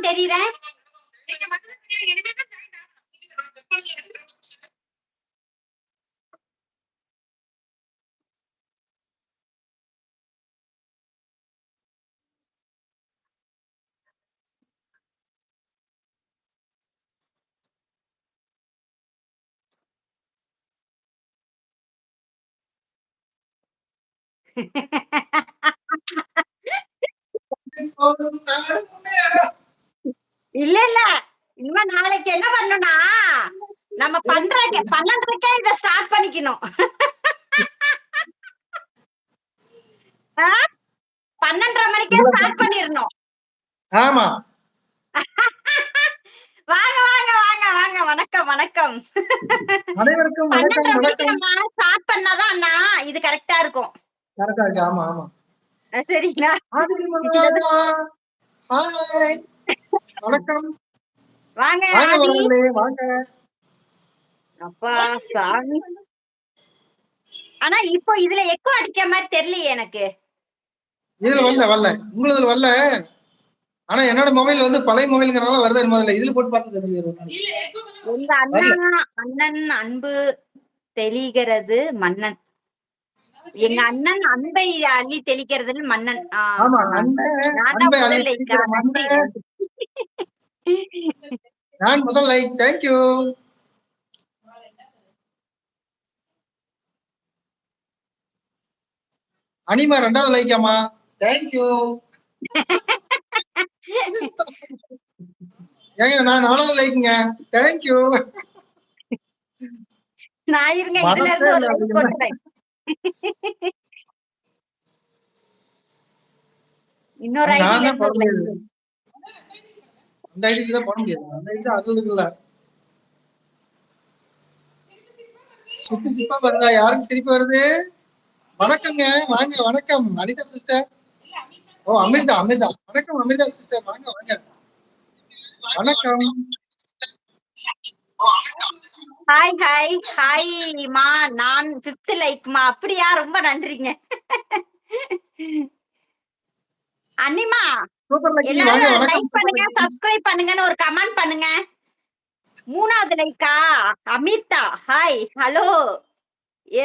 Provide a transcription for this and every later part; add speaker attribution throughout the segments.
Speaker 1: தெரியுறேன்? இல்ல இல்ல இனிமே நாளைக்கு என்ன பண்ணணும்னா நம்ம 12:30 இத ஸ்டார்ட் பண்ணிக்கணும். 12:30 மணிக்கே ஸ்டார்ட் பண்ணிடணும்.
Speaker 2: ஆமா.
Speaker 1: வாங்க வாங்க வாங்க வாங்க வணக்கம் வணக்கம்.
Speaker 2: அனைவருக்கும்
Speaker 1: 12:30 மணிக்கு
Speaker 2: வணக்கம்.
Speaker 1: நம்ம ஸ்டார்ட் பண்ணாதான் அண்ணா இது கரெக்டா இருக்கும்.
Speaker 2: கரெக்டா இருக்கு. ஆமா ஆமா.
Speaker 1: சரிங்களா?
Speaker 2: ஹாய். வணக்கம்.
Speaker 1: வாங்க
Speaker 2: வாங்க
Speaker 1: ஆதி.
Speaker 2: வரங்களே வாங்க.
Speaker 1: அப்பா சாமி. ஆனா இப்போ இதுல எக்கோ அடிக்கிற மாதிரி தெரியலையே எனக்கு.
Speaker 2: இதுல வரல. உங்களுதுல வரல. ஆனா என்னோட மொபைல் வந்து பழைய மொபைல்ங்கறனால வருது என்னமோ இதுல போட்டு பார்த்து தெரிஞ்சுக்கிறேன்.
Speaker 1: உங்க அண்ணன் அன்பு தெளிகிறது மன்னன். எங்க அண்ணன் அன்பை அள்ளி தெளிக்கிறதுன்னு மன்னன்.
Speaker 2: ஆமா அன்பை அள்ளி தெளிக்கிற மன்னன். நான் முதல் லைக். Thank you. அனிமா 2வது லைக் அம்மா. Thank you. ஏங்க நான் 4வது லைக்ங்க. Thank you.
Speaker 1: நான் இருங்க இதுல இருந்து ஒரு லைக் போட்டுறேன். இன்னொரு ஐடில இருந்து ஒரு லைக்.
Speaker 2: அந்த ஐடிக்கு தான் போட முடியாது. அந்த ஐடி அதுக்கு இல்ல. சிப்பி சிப்பா வருதா? யாருக்கு சிரிப்பு வருது? வணக்கங்க. வாங்க வணக்கம் அனிதா சிஸ்டர். ஓ அமிர்தா. வணக்கம் அமிர்தா சிஸ்டர். வாங்க வாங்க. வணக்கம்.
Speaker 1: ஹாய் ஹாய் ஹாய் மா. நான் 5th லைக்மா. அப்படியா? ரொம்ப நன்றிங்க. அன்னிமா எல்லாரும் லைக் பண்ணுங்க, சப்ஸ்கிரைப் பண்ணுங்கன்னு ஒரு கமெண்ட் பண்ணுங்க. 3வது லைக்கா? Amritha hi hello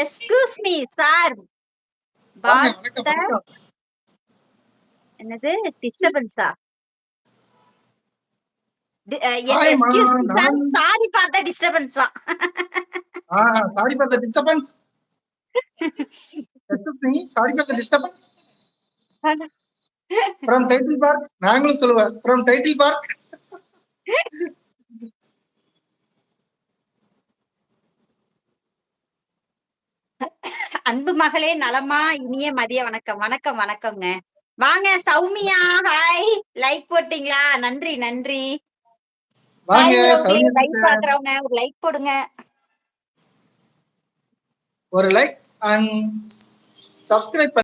Speaker 1: excuse me sir. என்னது டிஸ்டர்பன்ஸா? Excuse me sir. Sorry for the disturbance.
Speaker 2: Sorry for the disturbance. Excuse me sorry for the disturbance. from title park. நாங்களும் சொல்லுவோம் from டைட்டில் பார்க்.
Speaker 1: அன்பு மகளே நலமா? இனிய மதிய வணக்கம். வணக்கம் வணக்கம்ங்க. வாங்க சௌமியா ஹாய். லைக் போட்டீங்களா? நன்றி நன்றி.
Speaker 2: வாங்க
Speaker 1: சௌமியா. லைக் பாக்குறவங்க ஒரு லைக் போடுங்க.
Speaker 2: ஒரு லைக் அண்ட் சப்ஸ்கிரைப்